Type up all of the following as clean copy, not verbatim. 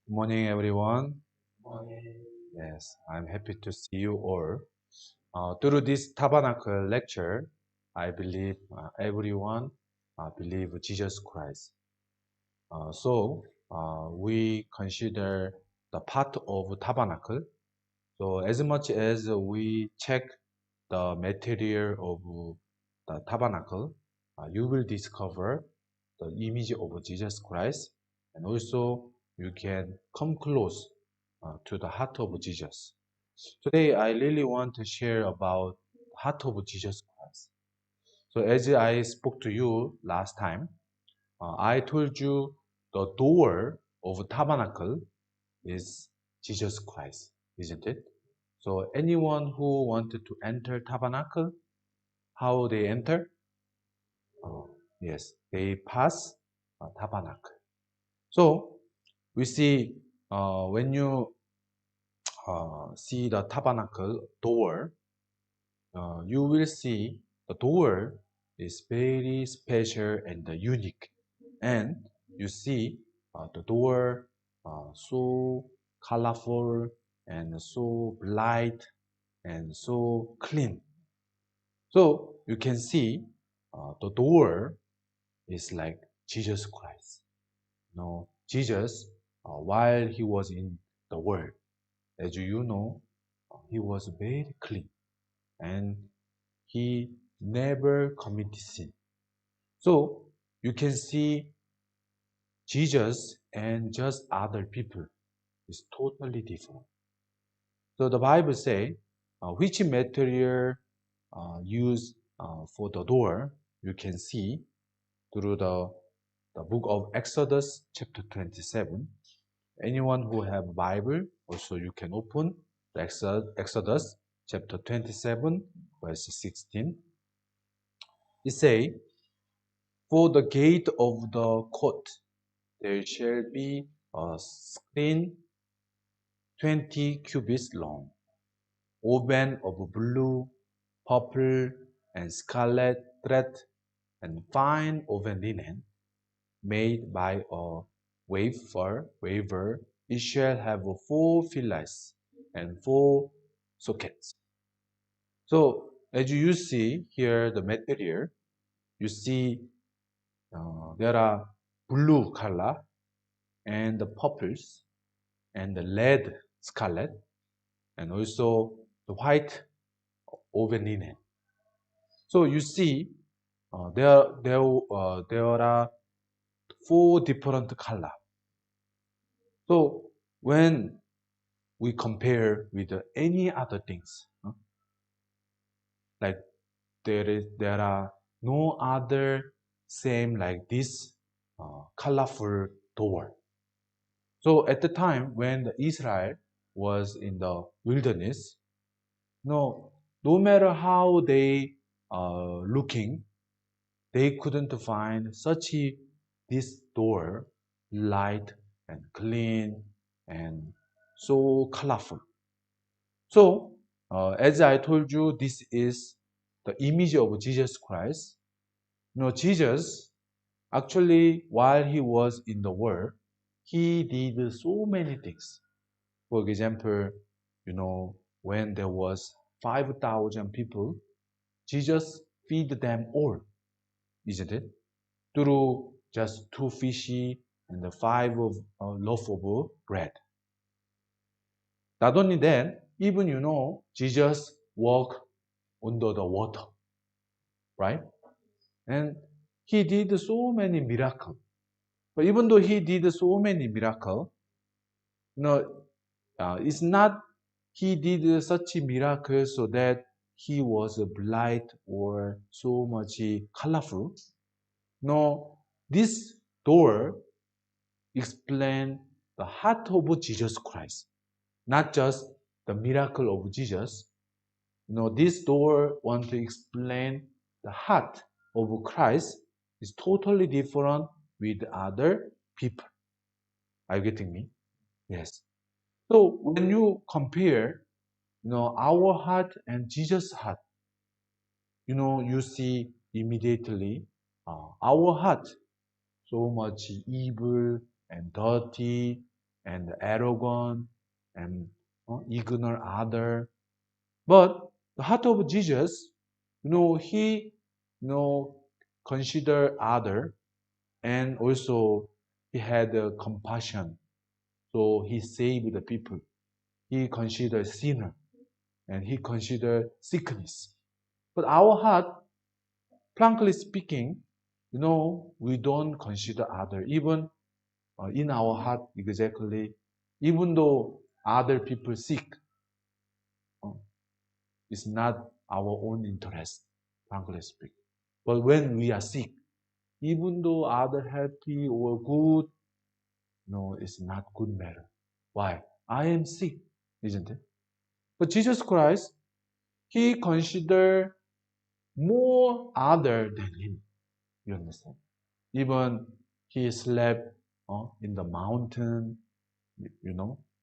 Good morning, everyone. Yes, I'm happy to see you all. Through this tabernacle lecture, I believe everyone believe Jesus Christ. We consider the part of tabernacle. So as much as we check the material of the tabernacle, you will discover the image of Jesus Christ, and also you can come close to the heart of Jesus. Today, I really want to share about the heart of Jesus Christ. So as I spoke to you last time, I told you the door of tabernacle is Jesus Christ, isn't it? So anyone who wanted to enter tabernacle, how they enter? Yes, they pass tabernacle. So we see when you see the tabernacle door, you will see the door is very special and unique. And you see the door so colorful and so bright and so clean. So you can see the door is like Jesus Christ. Jesus, while he was in the world, as you know, he was very clean and he never committed sin. So you can see Jesus and just other people is totally different. So the Bible say which material used for the door you can see through the book of Exodus chapter 27. Anyone who have Bible also you can open the Exodus chapter 27 verse 16. It say, for the gate of the court there shall be a screen 20 cubits long, woven of blue, purple, and scarlet thread, and fine woven linen, made by a waver. It shall have 4 pillars and 4 sockets. So as you see here the material, you see there are blue color and the purples and the red scarlet and also the white woven linen. So you see there are 4 different color. So when we compare with any other things, like there are no other same like this colorful door. So at the time when the Israel was in the wilderness, no matter how they looking, they couldn't find such this door light and clean and so colorful. So as I told you, this is the image of Jesus Christ. Jesus actually, while he was in the world, he did so many things. For example, when there was 5,000 people, Jesus feed them all, isn't it? Through just 2 fishy and the 5 loaf of bread. Not only that, even Jesus walked under the water, right? And he did so many miracles. But even though he did so many miracles, it's not he did such a miracle so that he was bright or so much colorful. No, this door explain the heart of Jesus Christ, not just the miracle of Jesus. This door want to explain the heart of Christ is totally different with other people. Are you getting me? Yes. So when you compare, our heart and Jesus' heart, you see immediately our heart so much evil and dirty and arrogant and ignore other. But the heart of Jesus, he, consider other, and also he had compassion. So he saved the people. He considered sinner, and he considered sickness. But our heart, frankly speaking, we don't consider other. Even in our heart, exactly, even though other people sick, uh, it's not our own interest, frankly speaking. But when we are sick, even though other happy or good, no, it's not good matter. Why? I am sick, isn't it? But Jesus Christ, he considered more other than him. You understand? Even he slept in the mountain,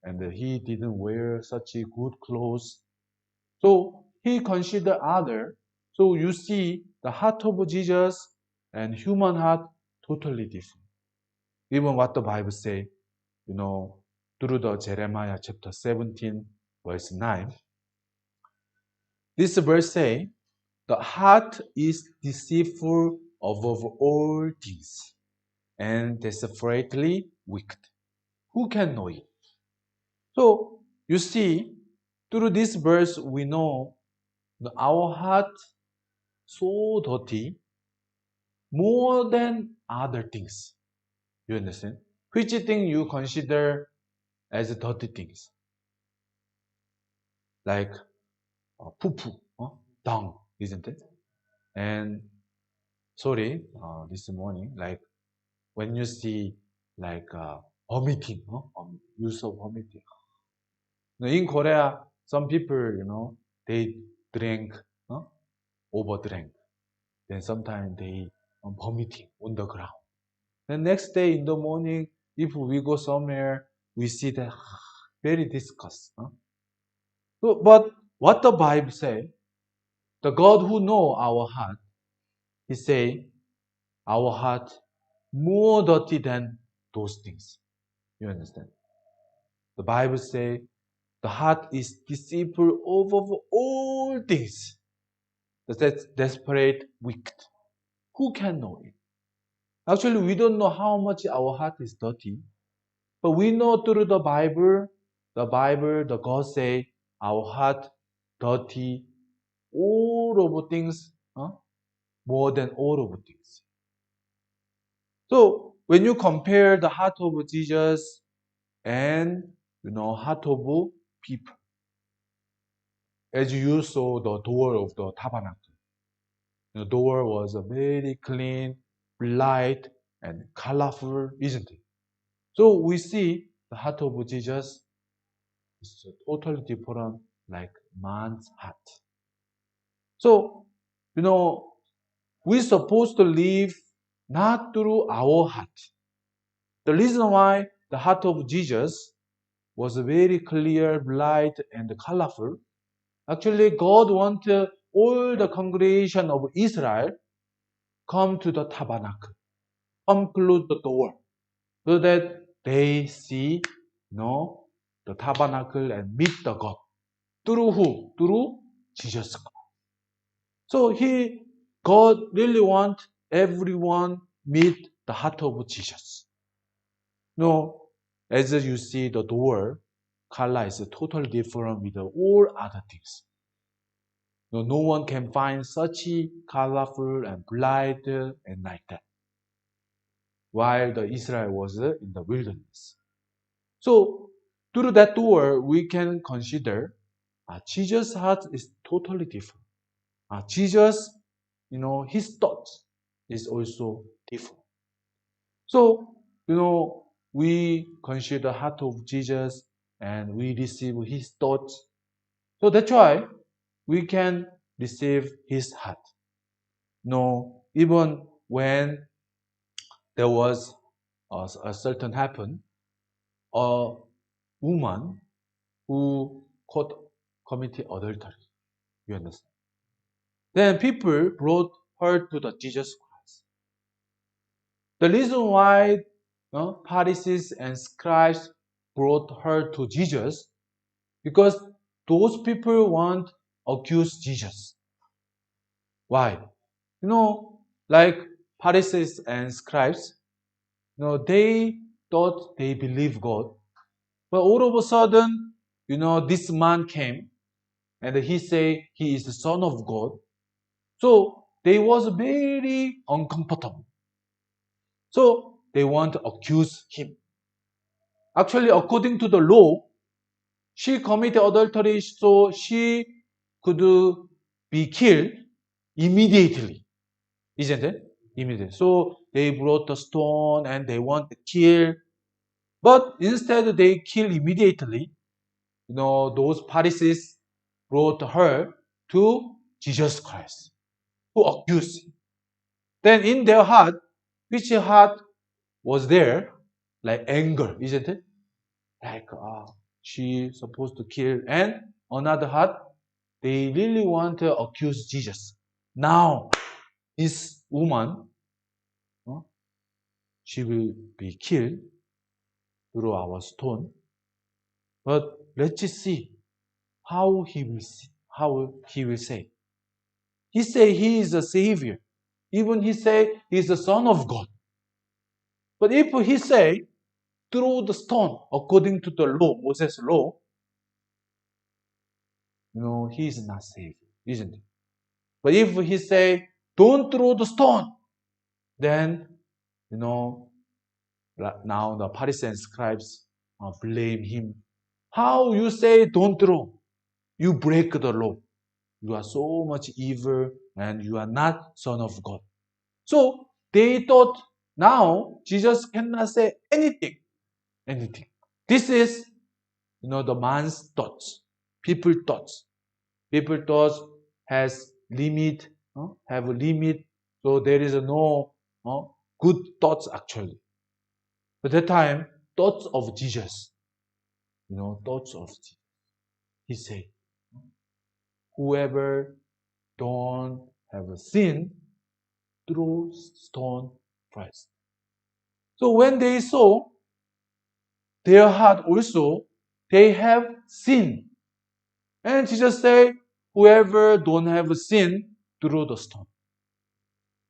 and he didn't wear such a good clothes. So he considered other. So you see the heart of Jesus and human heart totally different. Even what the Bible say, through the Jeremiah chapter 17, verse 9. This verse say, the heart is deceitful above all things and desperately wicked. Who can know it? So you see, through this verse, we know that our heart so dirty more than other things. You understand? Which thing you consider as dirty things? Like poo-poo, dung, isn't it? And sorry, this morning, like when you see like vomiting, use of vomiting. In Korea, some people, they drink, overdrink. Then sometimes they vomiting on the ground. The next day in the morning, if we go somewhere, we see that very disgust. But what the Bible say, the God who know our heart, he say our heart more dirty than those things. You understand? The Bible say the heart is deceitful over all things. That's desperate, wicked. Who can know it? Actually, we don't know how much our heart is dirty, but we know through the God say our heart dirty, all of things, more than all of things. So when you compare the heart of Jesus and heart of people, as you saw the door of the tabernacle, the door was very clean, light, and colorful, isn't it? So we see the heart of Jesus is totally different, like man's heart. So, we're supposed to live not through our heart. The reason why the heart of Jesus was very clear, bright, and colorful, actually God wanted all the congregation of Israel come to the tabernacle, come close the door, so that they see, the tabernacle and meet the God. Through who? Through Jesus Christ. So God really want everyone meet the heart of Jesus. As you see the door, color is totally different with all other things. No one can find such colorful and bright and like that. While the Israel was in the wilderness. So through that door, we can consider Jesus' heart is totally different. Jesus, his thoughts is also different. So, we consider the heart of Jesus and we receive his thoughts. So that's why we can receive his heart. Even when there was a certain happen, a woman who committed adultery. You understand? Then people brought her to the Jesus Christ. The reason why Pharisees and scribes brought her to Jesus because those people want accuse Jesus. Why? You know, like Pharisees and scribes, they thought they believe God, but all of a sudden, this man came and he say he is the son of God. So they was very uncomfortable. So they want to accuse him. Actually, according to the law, she committed adultery, so she could be killed immediately, isn't it? Immediately. So they brought the stone and they want to kill, but instead they kill immediately. Those Pharisees brought her to Jesus Christ, who accused him. Then in their heart, which heart was there? Like anger, isn't it? Like, she supposed to kill. And another heart, they really want to accuse Jesus. Now, this woman, uh, she will be killed through our stone. But let's just see how he will say. He say he is a savior. Even he say he is the son of God. But if he say throw the stone according to the law, Moses' law, he is not savior, isn't it? But if he say don't throw the stone, then you know now the Pharisees and scribes blame him. How you say don't throw? You break the law. You are so much evil and you are not son of God. So they thought now Jesus cannot say anything. Anything. This is the man's thoughts, people thoughts. People thoughts has limit, have a limit. So there is no good thoughts actually. At that time, thoughts of Jesus, thoughts of Jesus. He said, whoever don't have a sin, throw stone first. So when they saw their heart also, they have sin. And Jesus said, whoever don't have a sin, throw the stone.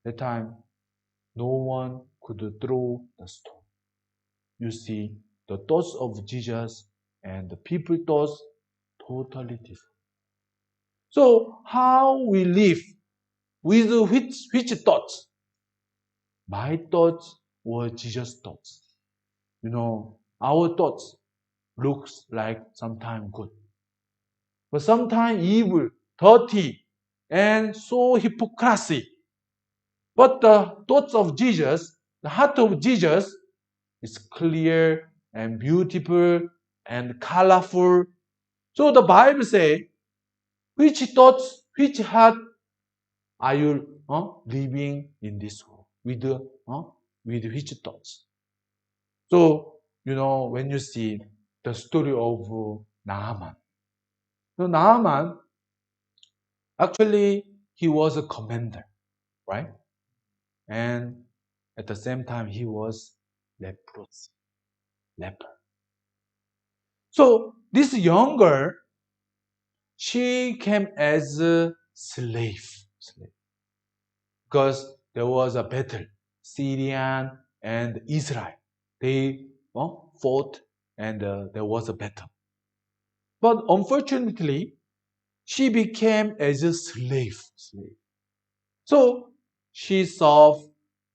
That time, no one could throw the stone. You see, the thoughts of Jesus and the people thoughts totally different. So how we live with which thoughts? My thoughts were Jesus' thoughts. Our thoughts looks like sometimes good, but sometimes evil, dirty, and so hypocrisy. But the thoughts of Jesus, the heart of Jesus, is clear and beautiful and colorful. So the Bible says, which thoughts, which heart are you living in this world? With which thoughts? So, when you see the story of Naaman. So Naaman, actually, he was a commander, right? And at the same time, he was leprosy, leper. So this young girl, she came as a slave, because there was a battle, Syrian and Israel. They fought, and there was a battle. But unfortunately, she became as a slave. So she served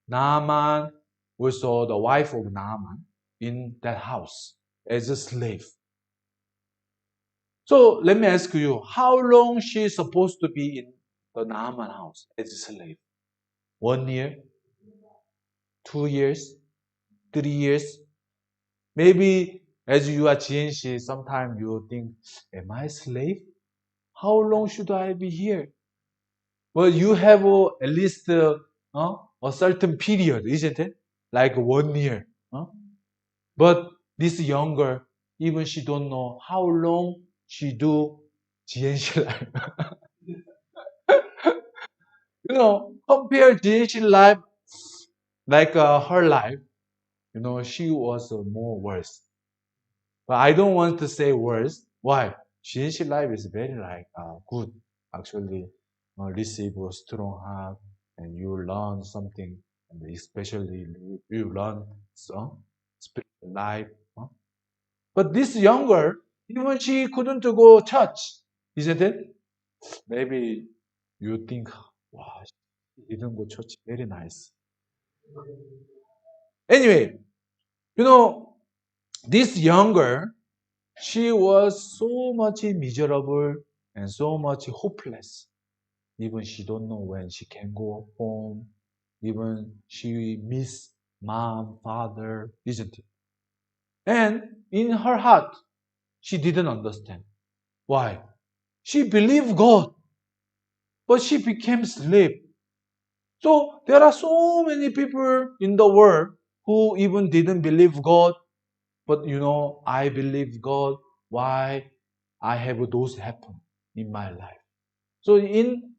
Naaman, also the wife of Naaman, in that house as a slave. So let me ask you, how long she is supposed to be in the Naaman house as a slave? 1 year, 2 years, 3 years? Maybe as you are GNC, sometimes you think, am I a slave? How long should I be here? Well, you have at least a certain period, isn't it? Like 1 year. But this young girl, even she don't know how long she do GNC life. Compare GNC life like her life, she was more worse. But I don't want to say worse. Why? Shinshi life is very good. Actually, receive a strong heart and you learn something, and especially you learn spiritual life. huh? But this younger, even she couldn't go church, isn't it? Maybe you think, wow, she didn't go church, very nice. Anyway, you know, this younger, she was so much miserable and so much hopeless. Even she don't know when she can go home. Even she miss mom, father, isn't it? And in her heart, she didn't understand. Why? She believed God, but she became slave. So there are so many people in the world who even didn't believe God, but I believe God. Why I have those happen in my life? So in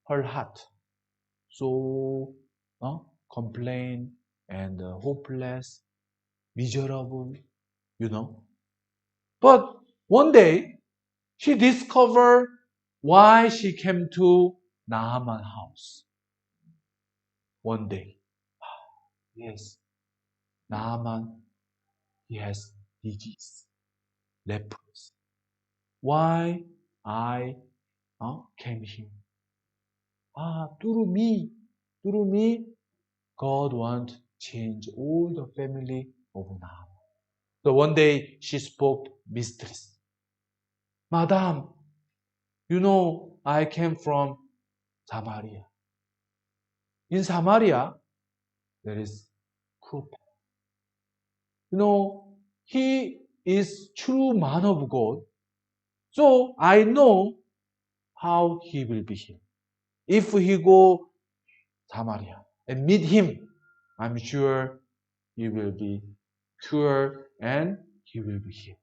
her heart, so complain and hopeless, miserable, you know. But one day she discovered why she came to Naaman house. One day, yes, Naaman, he has disease, leprosy. Why I came here? Through me, God want change all the family of Naaman. So one day she spoke mistress. Madam, I came from Samaria. In Samaria, there is prophet. He is true man of God. So I know how he will be healed. If he go Samaria and meet him, I'm sure he will be cured and he will be healed.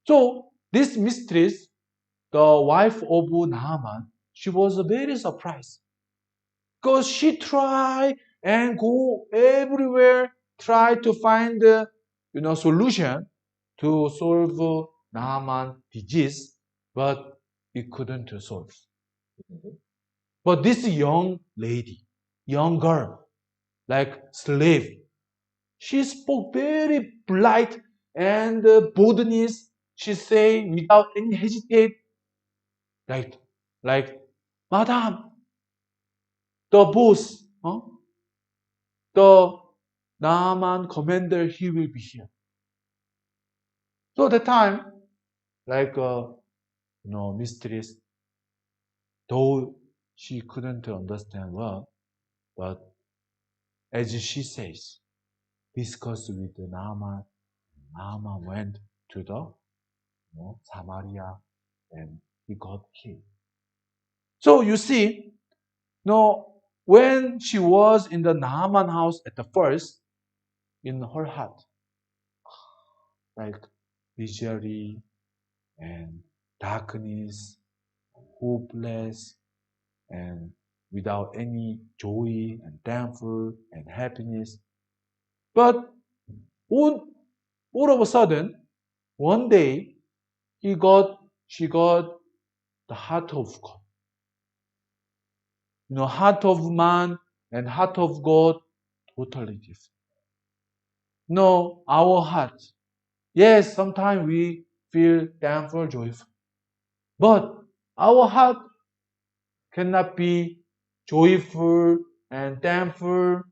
So this mistress, the wife of Naaman, she was very surprised because she tried and go everywhere, try to find solution to solve Naaman disease, but it couldn't solve. But this young lady, young girl, like slave, she spoke very polite and boldness. She say without any hesitate, like, like, Madam, the boss, the Naaman commander, he will be here. So at the time, like, mistress, though she couldn't understand well, but as she says, discuss with Naaman. Naaman went to the Samaria and he got healed. So you see, when she was in the Naaman house at the first, in her heart, like misery and darkness, hopeless, and without any joy and thankful and happiness. But all, all of a sudden, one day, she got the heart of God. Heart of man and heart of God, totally different. No, our heart. Yes, sometimes we feel thankful, joyful. But our heart cannot be joyful and thankful,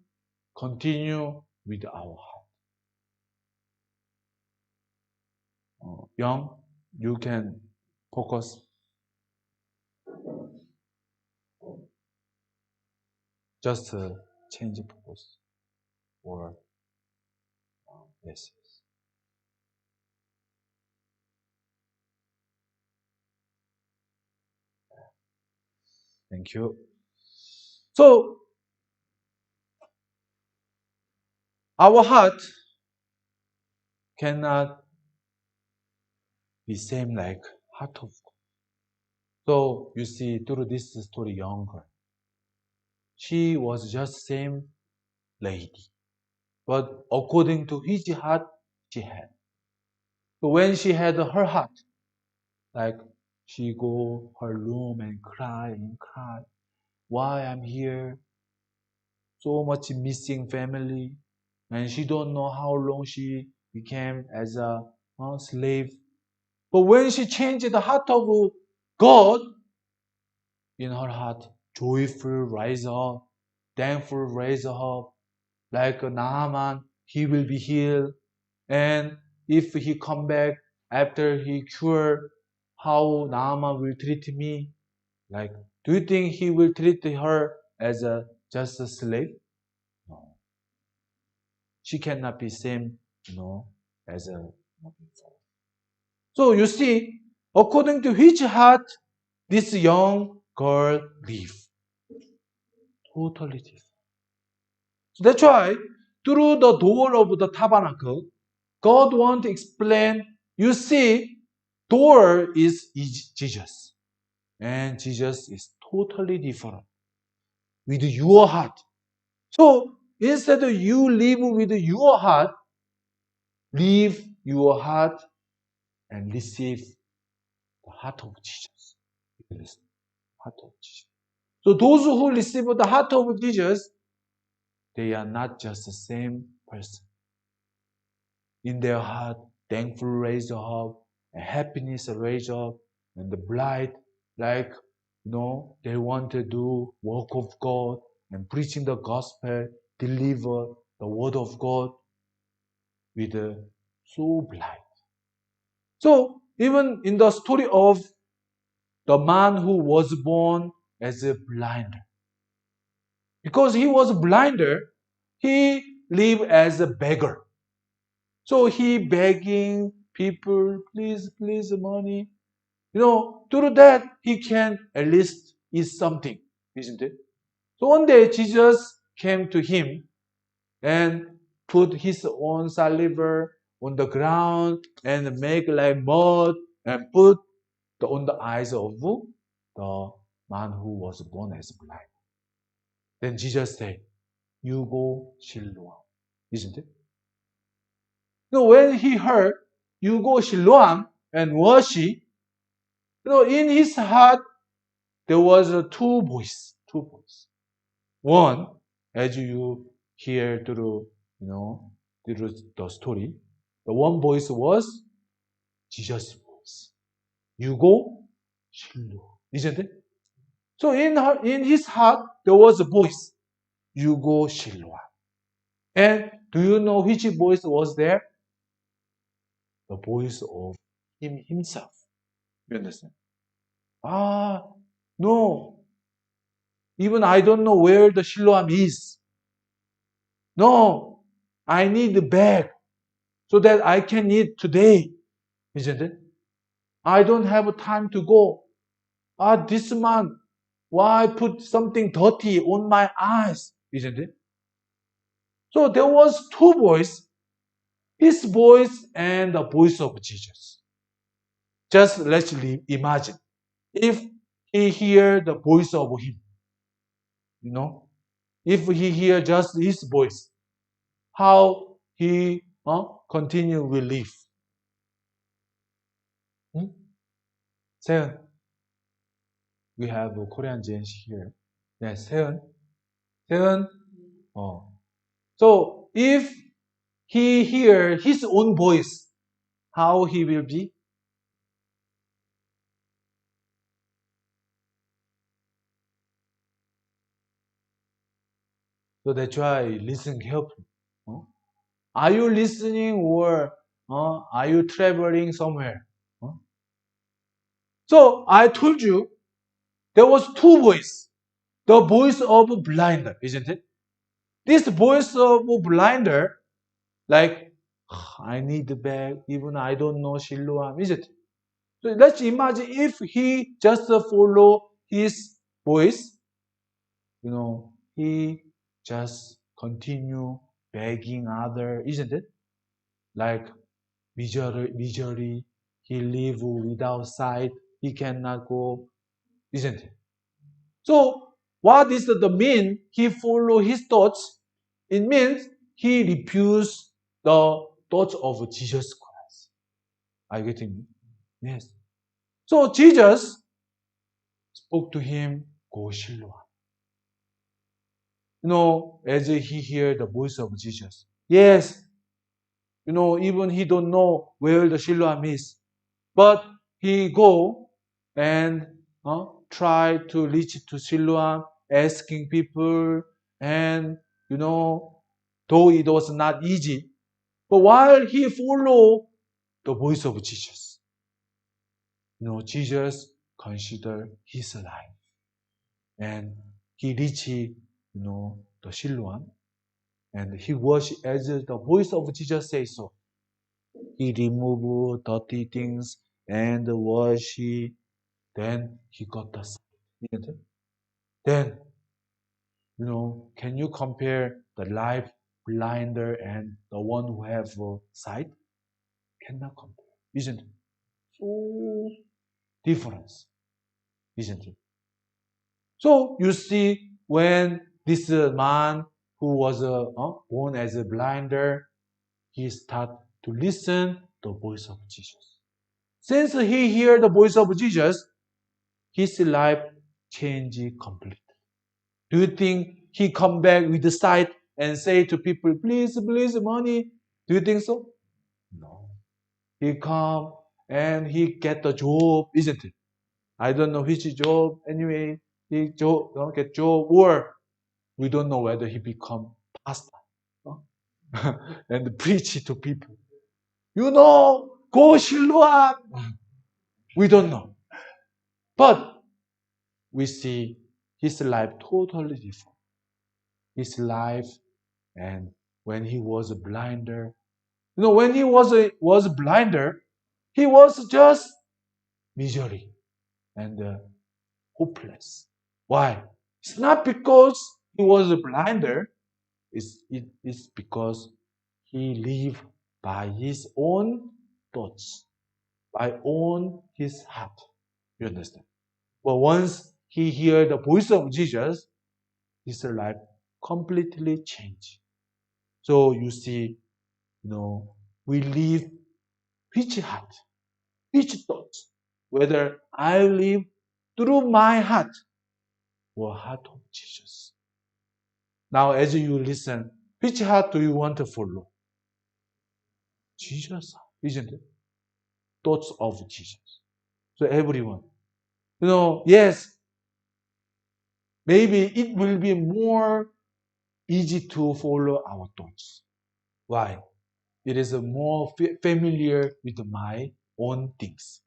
continue with our heart. Young, you can focus. Just change focus. Or, yes. Thank you. So, our heart cannot be same like heart of God. So, you see, through this story, younger, she was just same lady. But according to his heart, she had. So when she had her heart, like she go her room and cry and cry. Why I'm here? So much missing family, and she don't know how long she became as a slave. But when she changed the heart of God, in her heart, joyful rise up, thankful rise up, like Naaman, he will be healed. And if he come back after he cure, how Naaman will treat me? Like, do you think he will treat her as a just a slave? No. She cannot be same, as a. So you see, according to which heart this young girl live, totally different. So that's why through the door of the tabernacle, God wants to explain. You see, door is Jesus, and Jesus is totally different with your heart. So instead of you live with your heart, leave your heart and receive the heart of Jesus. Heart of Jesus. So those who receive the heart of Jesus, they are not just the same person. In their heart, thankful raise up, and happiness raise up, and the bright, like, they want to do work of God and preaching the gospel, deliver the word of God with so blind. So even in the story of the man who was born as a blinder, because he was a blinder, he lived as a beggar. So he begging people, please, please, money. Through that he can at least eat something, isn't it? So one day Jesus came to him and put his own saliva on the ground and make like mud and put on the eyes of the man who was born as blind. Then Jesus said, you go Siloam, isn't it? So when he heard, you go Siloam and worship, in his heart there was two voices. Two voices. One, as you hear through the story, the one voice was Jesus' voice. You go Siloam, isn't it? So in his heart there was a voice. You go Siloam. And do you know which voice was there? The voice of him himself. You understand? Ah, no. Even I don't know where the Siloam is. No, I need the bag so that I can eat today. Isn't it? I don't have time to go. This man, why put something dirty on my eyes? Isn't it? So there was two voices, his voice and the voice of Jesus. Just let's imagine if he hear the voice of him, if he hear just his voice, how he continue will live. Hmm? Seon, we have a Korean James here. Yes, Seon. Seon. Oh. So if he hear his own voice, how he will be? So that's why listen carefully. Huh? Are you listening or are you traveling somewhere? Huh? So I told you there was two voices. The voice of a blinder, isn't it? This voice of a blinder, like, I need the bag, even I don't know Siloam, is it? So let's imagine if he just follow his voice, he just continue begging other, isn't it? Like misery, he live without sight, he cannot go, isn't it? So what is the mean? He follow his thoughts. It means he refused the thoughts of Jesus Christ. Are you getting me? Yes. So Jesus spoke to him, go Siloam. As he heard the voice of Jesus. Yes, even he don't know where the Siloam is. But he go and try to reach to Siloam, asking people, and though it was not easy, but while he followed the voice of Jesus, Jesus considered his life, and he reached, the Siloam, and he was as the voice of Jesus says so. He removed dirty things and washed. Then he got the sight. Then, can you compare the life blinder and the one who have sight? Cannot compare, isn't it? So difference, isn't it? So you see, when this man who was born as a blinder, he start to listen the voice of Jesus. Since he hear the voice of Jesus, his life changed completely. Do you think he come back with the sight and say to people, please, please, money? Do you think so? No. He come and he get the job, isn't it? I don't know which job. Anyway, he get job, or we don't know whether he become pastor and preach to people. Go Siloam. We don't know. But we see his life totally different. His life, and when he was a blinder, when he was a blinder, he was just misery and hopeless. Why? It's not because he was a blinder. It's because he lived by his own thoughts, by own his heart. You understand? But once he heard the voice of Jesus, his life completely changed. So you see, we live which heart, which thoughts, whether I live through my heart or heart of Jesus. Now, as you listen, which heart do you want to follow? Jesus, isn't it? Thoughts of Jesus. So everyone, yes, maybe it will be more easy to follow our thoughts. Why? It is more familiar with my own things.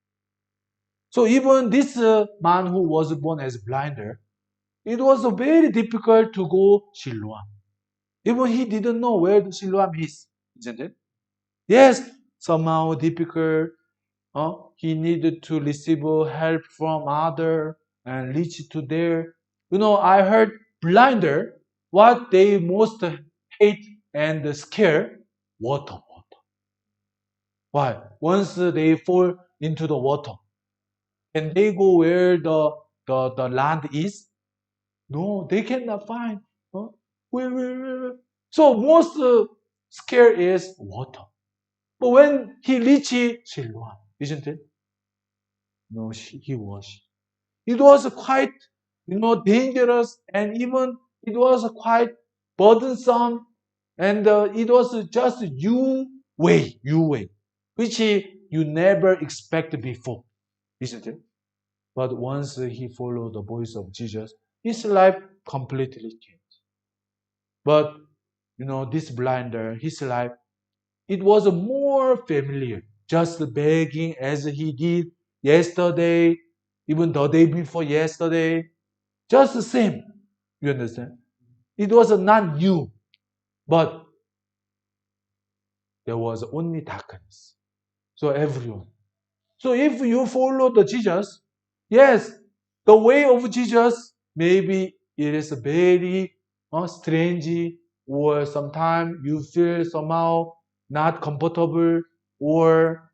So even this man who was born as blinder, it was very difficult to go Siloam. Even he didn't know where the Siloam is, isn't it? Yes, somehow difficult. He needed to receive help from other and reach to there. I heard blinder, what they most hate and scare, water. Why? Once they fall into the water, and they go where the land is, no, they cannot find. Huh? Where? So most scare is water. But when he reached Siloam, isn't it? No, he was. It was quite, dangerous, and even it was quite burdensome, and it was just you way, which you never expected before, isn't it? But once he followed the voice of Jesus, his life completely changed. But this blinder, his life, it was more familiar, just begging as he did yesterday, even the day before yesterday, just the same. You understand? It was not new, but there was only darkness. So everyone. So if you follow the Jesus, yes, the way of Jesus, maybe it is very strange, or sometimes you feel somehow not comfortable, or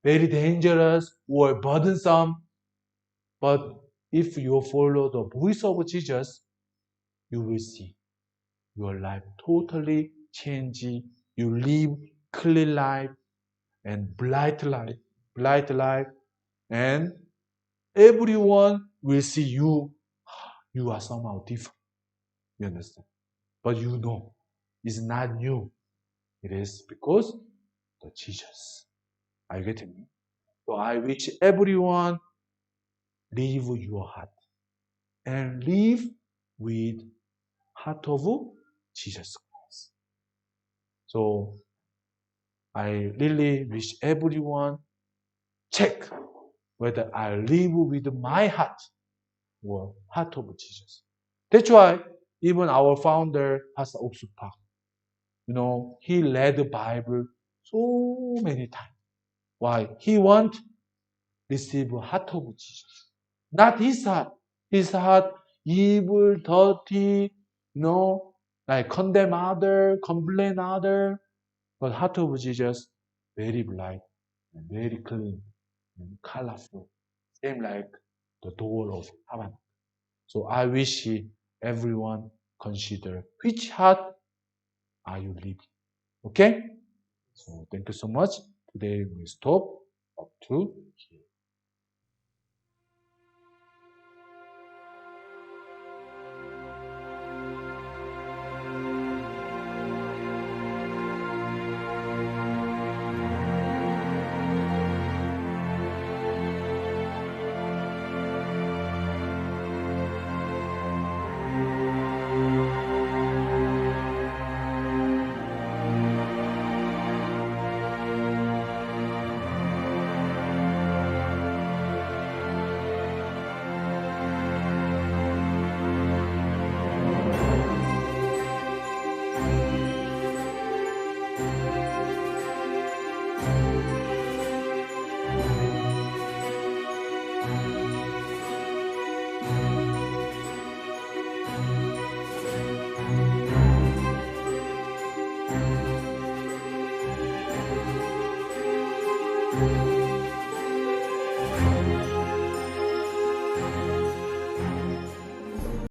very dangerous, or burdensome. But if you follow the voice of Jesus, you will see your life totally change. You live clean life, and bright life, and everyone will see you. You are somehow different. You understand? But you know, it's not you. It is because the Jesus. Are you getting me? So I wish everyone leave your heart and live with heart of Jesus Christ. So I really wish everyone check whether I live with my heart or heart of Jesus. That's why even our founder, Pastor Oksupak, he read the Bible so many times. Why? He want receive heart of Jesus. Not his heart. His heart evil, dirty, like condemn other, complain other. But heart of Jesus, very bright and very clean and colorful. Same like the door of heaven. So I wish everyone consider which heart are you living. Okay? So thank you so much. Today we stop up to here.